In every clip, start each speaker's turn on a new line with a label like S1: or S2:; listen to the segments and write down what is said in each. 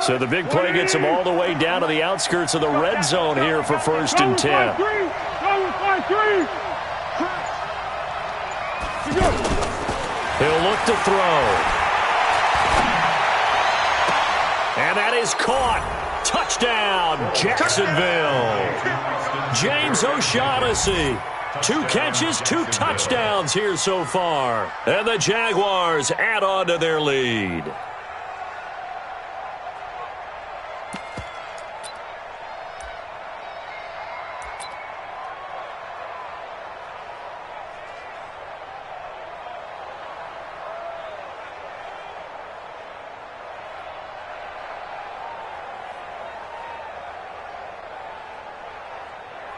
S1: So the big play gets him all the way down to the outskirts of the red zone here for 1st and 10. He'll look to throw. And that is caught. Touchdown, Jacksonville. James O'Shaughnessy. 2 catches, 2 touchdowns here so far. And the Jaguars add on to their lead.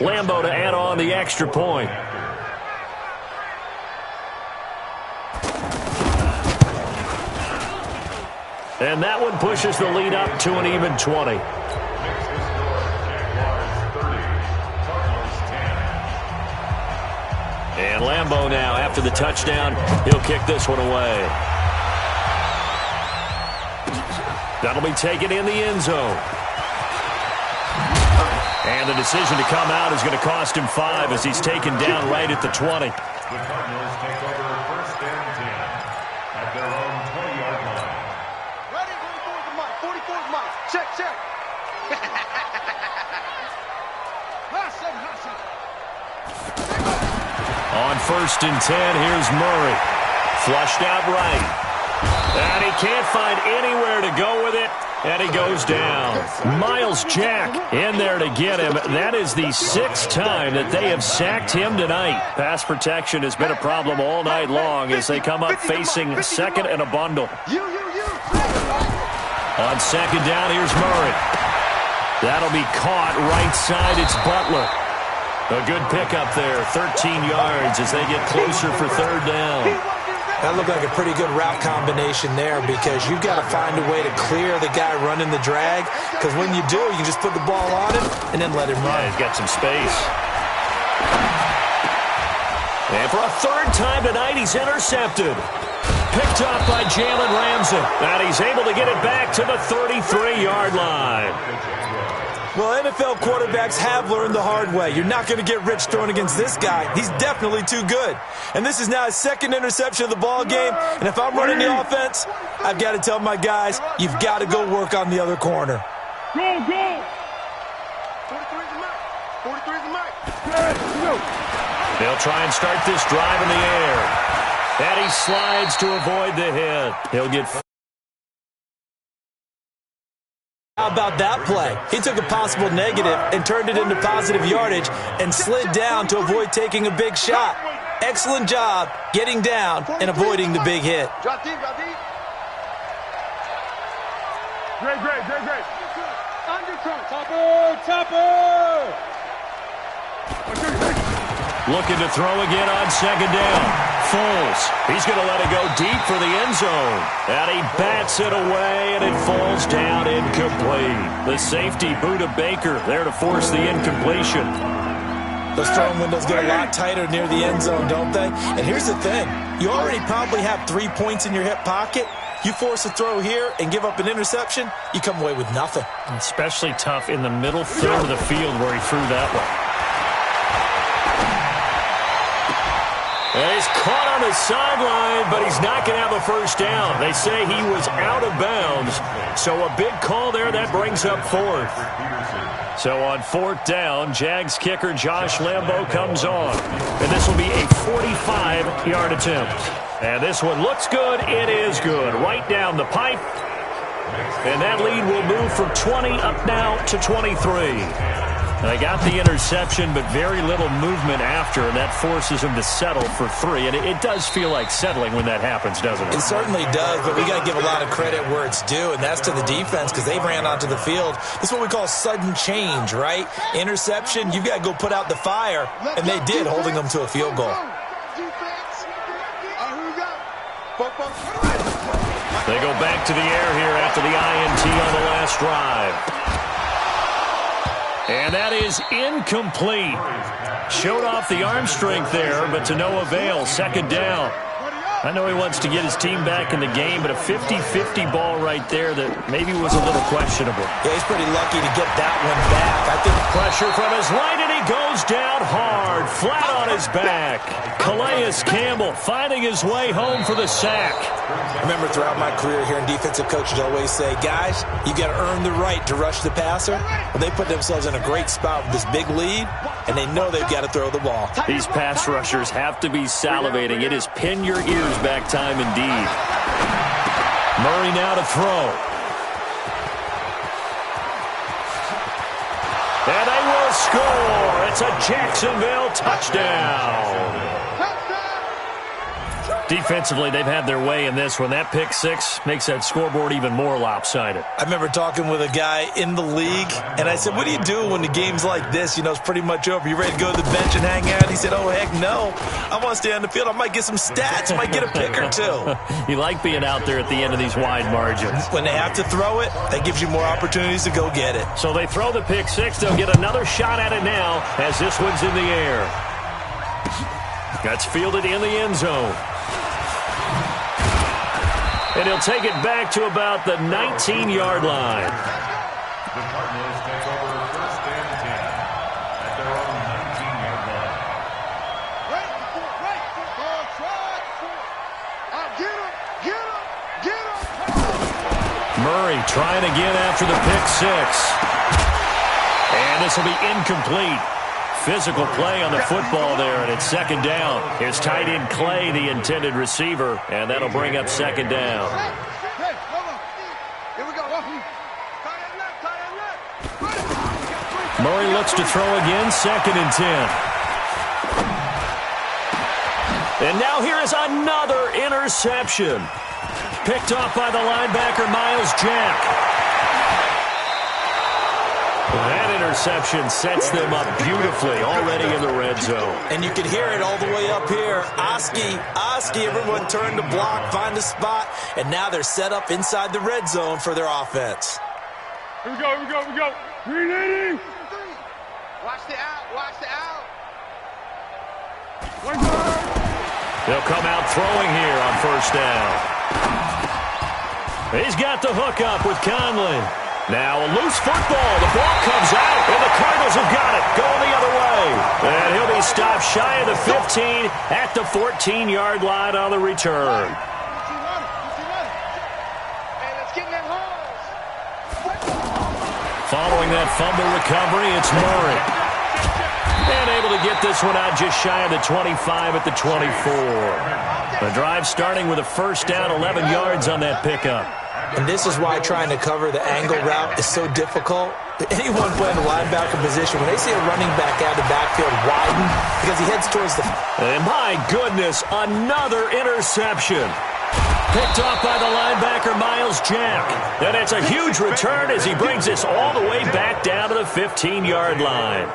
S1: Lambo to add on the extra point. And that one pushes the lead up to an even 20. And Lambo now, after the touchdown, he'll kick this one away. That'll be taken in the end zone. And the decision to come out is going to cost him 5 as he's taken down right at the 20.
S2: The Cardinals take over 1st and 10 at their own 20-yard line.
S3: Ready? 44's the mic. 44's mic. Check, check.
S1: On 1st and 10, here's Murray. Flushed out right. And he can't find anywhere to go with it. And he goes down. Miles Jack in there to get him. That is the 6th time that they have sacked him tonight. Pass protection has been a problem all night long as they come up facing 2nd and a bundle. On 2nd down, here's Murray. That'll be caught right side. It's Butler. A good pickup there. 13 yards as they get closer for 3rd down.
S4: That looked like a pretty good route combination there because you've got to find a way to clear the guy running the drag, because when you do, you can just put the ball on him and then let him run.
S1: Yeah, he's got some space. And for a 3rd time tonight, he's intercepted. Picked up by Jalen Ramsey. And he's able to get it back to the 33-yard line.
S4: Well, NFL quarterbacks have learned the hard way. You're not going to get rich throwing against this guy. He's definitely too good. And this is now his 2nd interception of the ball game. And if I'm running the offense, I've got to tell my guys, you've got to go work on the other corner.
S3: Go, go. 43's the mic. 43's the mic.
S1: They'll try and start this drive in the air. And he slides to avoid the hit. He'll get...
S4: How about that play? He took a possible negative and turned it into positive yardage and slid down to avoid taking a big shot. Excellent job getting down and avoiding the big hit.
S3: Drop deep, drop deep. Great, great, great, great. Undercut. Topper, topper.
S1: Looking to throw again on 2nd down. Foles. He's going to let it go deep for the end zone. And he bats it away, and it falls down incomplete. The safety, Buda Baker, there to force the incompletion.
S4: Those throwing windows get a lot tighter near the end zone, don't they? And here's the thing. You already probably have 3 points in your hip pocket. You force a throw here and give up an interception, you come away with nothing.
S1: Especially tough in the middle third of the field where he threw that one. And he's caught on the sideline, but he's not going to have a 1st down. They say he was out of bounds. So a big call there. That brings up 4th. So on 4th down, Jags kicker Josh Lambo comes on. And this will be a 45-yard attempt. And this one looks good. It is good. Right down the pipe. And that lead will move from 20 up now to 23. They got the interception, but very little movement after, and that forces him to settle for 3. And it does feel like settling when that happens, doesn't it?
S4: It certainly does, but we got to give a lot of credit where it's due, and that's to the defense because they ran onto the field. This is what we call sudden change, right? Interception, you've got to go put out the fire, and they did, holding them to a field goal.
S1: They go back to the air here after the INT on the last drive. And that is incomplete. Showed off the arm strength there, but to no avail. 2nd down. I know he wants to get his team back in the game, but a 50-50 ball right there that maybe was a little questionable.
S4: Yeah, he's pretty lucky to get that one back. I think
S1: pressure from his right, and he goes down hard, flat on his back. Calais Campbell finding his way home for the sack.
S4: I remember throughout my career hearing defensive coaches always say, guys, you got to earn the right to rush the passer. Well, they put themselves in a great spot with this big lead, and they know they've got to throw the ball.
S1: These pass rushers have to be salivating. It is pin your ears back time indeed. Murray now to throw. And they will score. It's a Jacksonville touchdown. Defensively, they've had their way in this one. That pick six makes that scoreboard even more lopsided.
S4: I remember talking with a guy in the league, and I said, what do you do when the game's like this? You know, it's pretty much over. You ready to go to the bench and hang out? He said, oh, heck no. I want to stay on the field. I might get some stats. I might get a pick or two.
S1: You like being out there at the end of these wide margins.
S4: When they have to throw it, that gives you more opportunities to go get it.
S1: So they throw the pick six. They'll get another shot at it now as this one's in the air. That's fielded in the end zone. And he'll take it back to about the 19-yard line.
S2: The Cardinals take over first and 10 at their own 19-yard line.
S3: Right. Get him.
S1: Murray trying again after the pick six. And this will be incomplete. Physical play on the football there, and it's second down. Here's tight end Clay, the intended receiver, and that'll bring up second down. Murray looks to throw again, second and 10. And now here is another interception. Picked off by the linebacker, Miles Jack. That interception sets them up beautifully already in the red zone.
S4: And you can hear it all the way up here. Oski, everyone turned to block, find a spot, and now they're set up inside the red zone for their offense.
S3: Here we go. Green 80. Watch the out.
S1: They'll come out throwing here on first down. He's got the hook up with Conley. Now a loose football. The ball comes out, and the Cardinals have got it. Going the other way. And he'll be stopped shy of the 15 at the 14-yard line on the return. Following that fumble recovery, it's Murray. And able to get this one out just shy of the 25 at the 24. The drive starting with a first down, 11 yards on that pickup.
S4: And this is why trying to cover the angle route is so difficult. Anyone playing the linebacker position, when they see a running back out of the backfield widen because he heads towards the...
S1: And my goodness, another interception. Picked off by the linebacker, Miles Jack. And it's a huge return as he brings this all the way back down to the 15-yard line.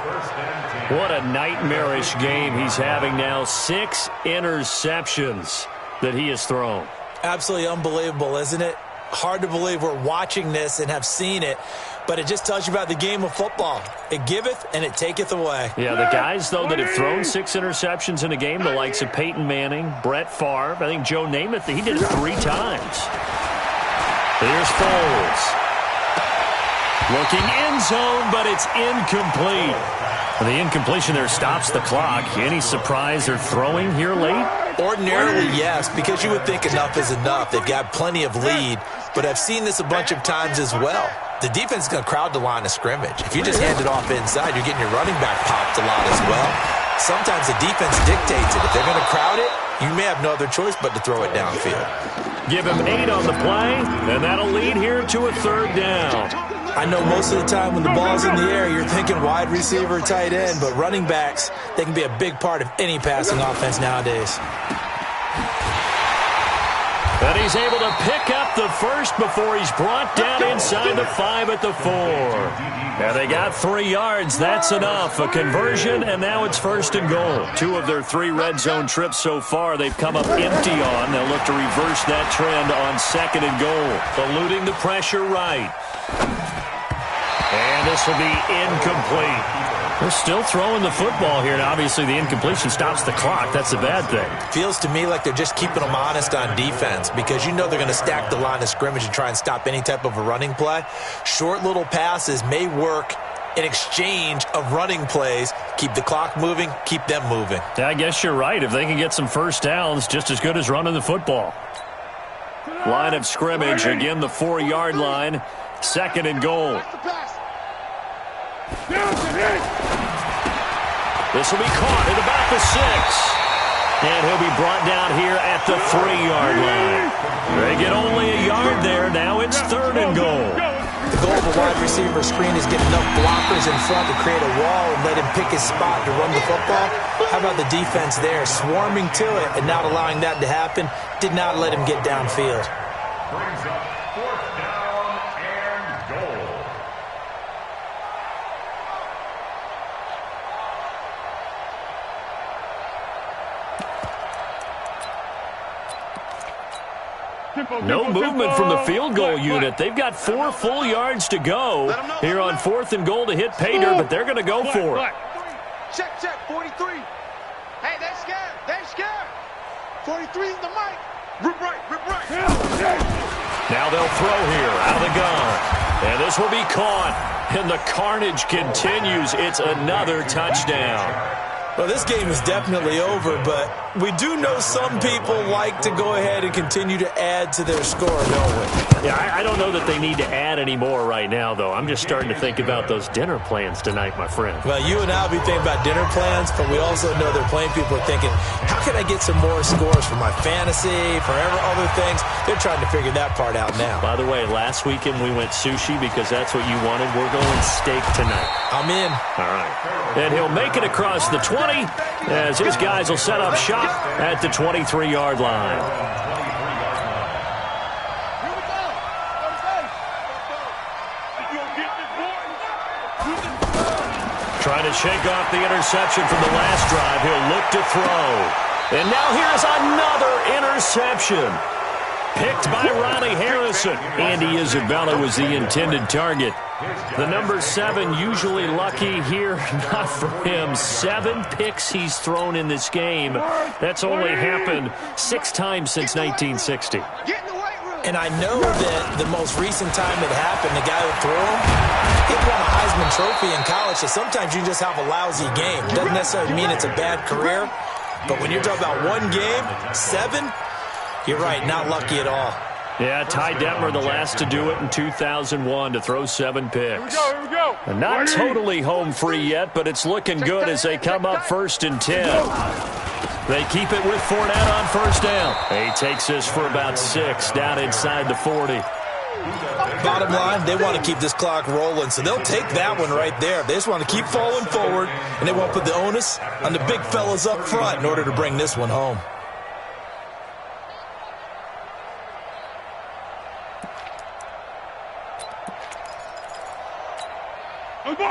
S1: What a nightmarish game he's having now. 6 interceptions that he has thrown.
S4: Absolutely unbelievable, isn't it? Hard to believe we're watching this and have seen it, but it just tells you about the game of football. It giveth and it taketh away.
S1: Yeah, the guys, though, that have thrown 6 interceptions in a game, the likes of Peyton Manning, Brett Favre, I think Joe Namath, he did it 3 times. Here's Foles. Looking end zone, but it's incomplete. The incompletion there stops the clock. Any surprise they're throwing here late?
S4: Ordinarily, yes, because you would think enough is enough. They've got plenty of lead, but I've seen this a bunch of times as well. The defense is going to crowd the line of scrimmage. If you just hand it off inside, you're getting your running back popped a lot as well. Sometimes the defense dictates it. If they're going to crowd it, you may have no other choice but to throw it downfield.
S1: Give him 8 on the play, and that'll lead here to a third down.
S4: I know most of the time when the ball's in the air, you're thinking wide receiver, tight end, but running backs, they can be a big part of any passing offense nowadays.
S1: And he's able to pick up the first before he's brought down inside the 5 at the 4. And they got 3 yards. That's enough. A conversion, and now it's first and goal. 2 of their 3 red zone trips so far they've come up empty on. They'll look to reverse that trend on second and goal. Eluding the pressure right. And this will be incomplete. They're still throwing the football here, and obviously the incompletion stops the clock. That's a bad thing.
S4: Feels to me like they're just keeping them honest on defense because you know they're going to stack the line of scrimmage and try and stop any type of a running play. Short little passes may work in exchange of running plays. Keep the clock moving, keep them moving.
S1: Yeah, I guess you're right. If they can get some first downs, just as good as running the football. Line of scrimmage, again the 4-yard line. 2nd and goal. This will be caught at about the 6. And he'll be brought down here at the 3-yard line. They get only a yard there. Now it's 3rd and goal.
S4: The goal of a wide receiver screen is get enough blockers in front to create a wall and let him pick his spot to run the football. How about the defense there, swarming to it and not allowing that to happen? Did not let him get downfield.
S2: Brings up 4th down and goal.
S1: No movement from the field goal unit. They've got 4 full yards to go here on 4th and goal to hit pay dirt, but they're going to go for it.
S3: Check, 43. Hey, they're scared. They're scared. 43 is the mic. Rip right.
S1: Now they'll throw here out of the gun. And this will be caught. And the carnage continues. It's another touchdown.
S4: Well, this game is definitely over, but we do know some people like to go ahead and continue to add to their score, don't we?
S1: Yeah, I don't know that they need to add any more right now, though. I'm just starting to think about those dinner plans tonight, my friend.
S4: Well, you and I will be thinking about dinner plans, but we also know they're playing people are thinking, how can I get some more scores for my fantasy, for other things? They're trying to figure that part out now.
S1: By the way, last weekend we went sushi because that's what you wanted. We're going steak tonight.
S4: I'm in.
S1: All right. And he'll make it across the 20 as his guys will set up shop at the 23-yard line. Trying to shake off the interception from the last drive. He'll look to throw. And now here's another interception. Picked by Ronnie Harrison. Andy Isabella was the intended target. The number 7 usually lucky here. Not for him. 7 picks he's thrown in this game. That's only happened 6 times since 1960.
S4: And I know that the most recent time it happened, the guy who threw him, he won a Heisman Trophy in college, so sometimes you just have a lousy game. Doesn't necessarily mean it's a bad career, but when you're talking about one game, 7, you're right, not lucky at all.
S1: Yeah, Ty Detmer, the last to do it in 2001, to throw 7 picks.
S3: Here we go.
S1: And not totally home free yet, but it's looking good as they come up 1st and 10. They keep it with Fournette on 1st down. He takes this for about 6 down inside the 40.
S4: Bottom line, they want to keep this clock rolling, so they'll take that one right there. They just want to keep falling forward, and they want to put the onus on the big fellas up front in order to bring this one home.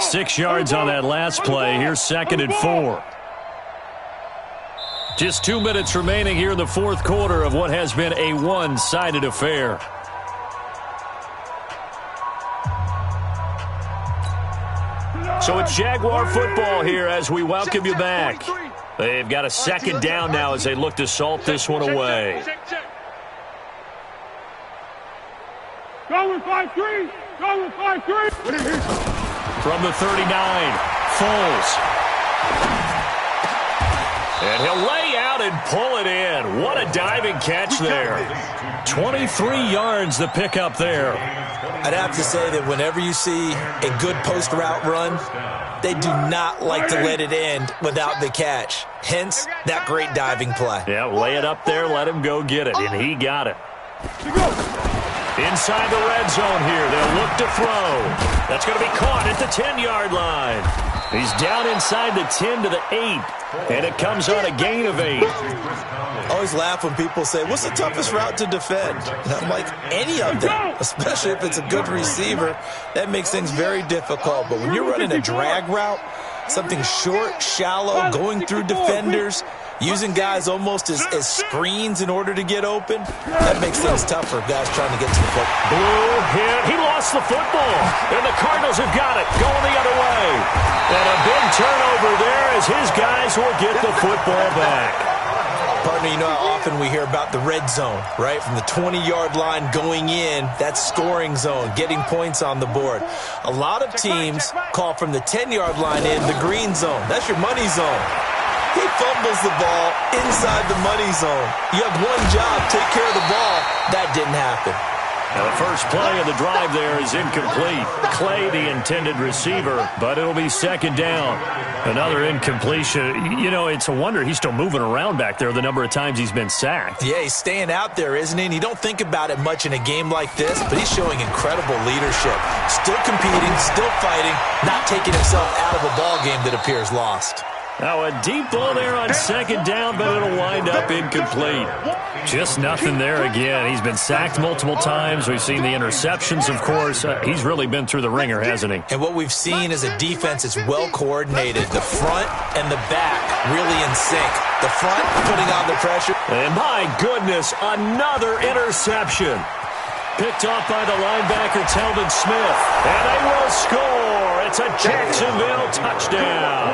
S1: Six yards on that last play. Here's 2nd and 4. Just 2 minutes remaining here in the 4th quarter of what has been a one-sided affair. So it's Jaguar football here as we welcome you back. They've got a 2nd down now as they look to salt this one away.
S3: Going 5-3. Going 5-3.
S1: From the 39, Foles. And he'll lay out and pull it in. What a diving catch there. 23 yards the pickup there.
S4: I'd have to say that whenever you see a good post route run, they do not like to let it end without the catch. Hence, that great diving play.
S1: Yeah, lay it up there, let him go get it, and he got it. Inside the red zone here, they'll look to throw. That's going to be caught at the 10-yard line. He's down inside the 10 to the 8, and it comes on a gain of 8.
S4: I always laugh when people say, what's the toughest route to defend? And I'm like, any of them, especially if it's a good receiver. That makes things very difficult. But when you're running a drag route, Something short, shallow, going through defenders, using guys almost as screens in order to get open. That makes things tough for guys trying to get to the football.
S1: Blue hit. He lost the football. And the Cardinals have got it. Going the other way. And a big turnover there as his guys will get the football back.
S4: Partner, you know how often we hear about the red zone, right? From the 20-yard line going in, that's scoring zone, getting points on the board. A lot of teams call from the 10-yard line in the green zone. That's your money zone. He fumbles the ball inside the money zone. You have one job, take care of the ball. That didn't happen.
S1: Now the first play of the drive there is incomplete. Clay, the intended receiver, but it'll be second down. Another incompletion. You know, it's a wonder he's still moving around back there the number of times he's been sacked.
S4: Yeah, he's staying out there, isn't he? And you don't think about it much in a game like this, but he's showing incredible leadership. Still competing, still fighting, not taking himself out of a ball game that appears lost.
S1: Now a deep ball there on second down, but it'll wind up incomplete. Just nothing there again. He's been sacked multiple times. We've seen the interceptions, of course. He's really been through the ringer, hasn't he?
S4: And what we've seen is a defense that's well coordinated. The front and the back really in sync. The front putting on the pressure.
S1: And my goodness, another interception. Picked off by the linebacker, Telvin Smith. And they will score. It's a Jacksonville touchdown.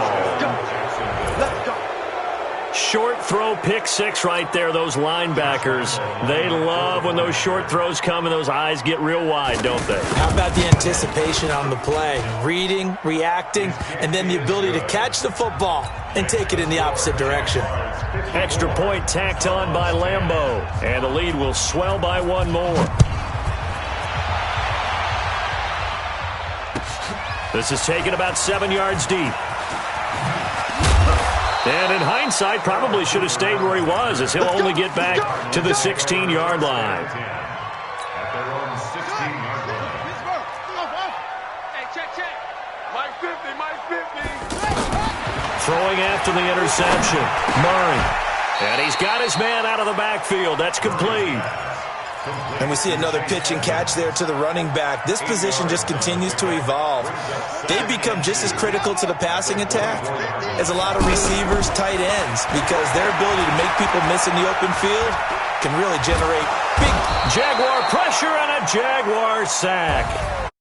S1: Short throw, pick six right there, those linebackers. They love when those short throws come and those eyes get real wide, don't they?
S4: How about the anticipation on the play? Reading, reacting, and then the ability to catch the football and take it in the opposite direction.
S1: Extra point tacked on by Lambeau. And the lead will swell by one more. This is taken about 7 yards deep. And in hindsight, probably should have stayed where he was, as he'll only get back to the 16-yard line.
S2: At their own 16-yard line.
S3: Hey, check. Mike 50, Mike 50.
S1: Throwing after the interception, Murray. And he's got his man out of the backfield. That's complete.
S4: And we see another pitch and catch there to the running back. This position just continues to evolve. They've become just as critical to the passing attack as a lot of receivers, tight ends, because their ability to make people miss in the open field can really generate big
S1: Jaguar pressure and a Jaguar sack.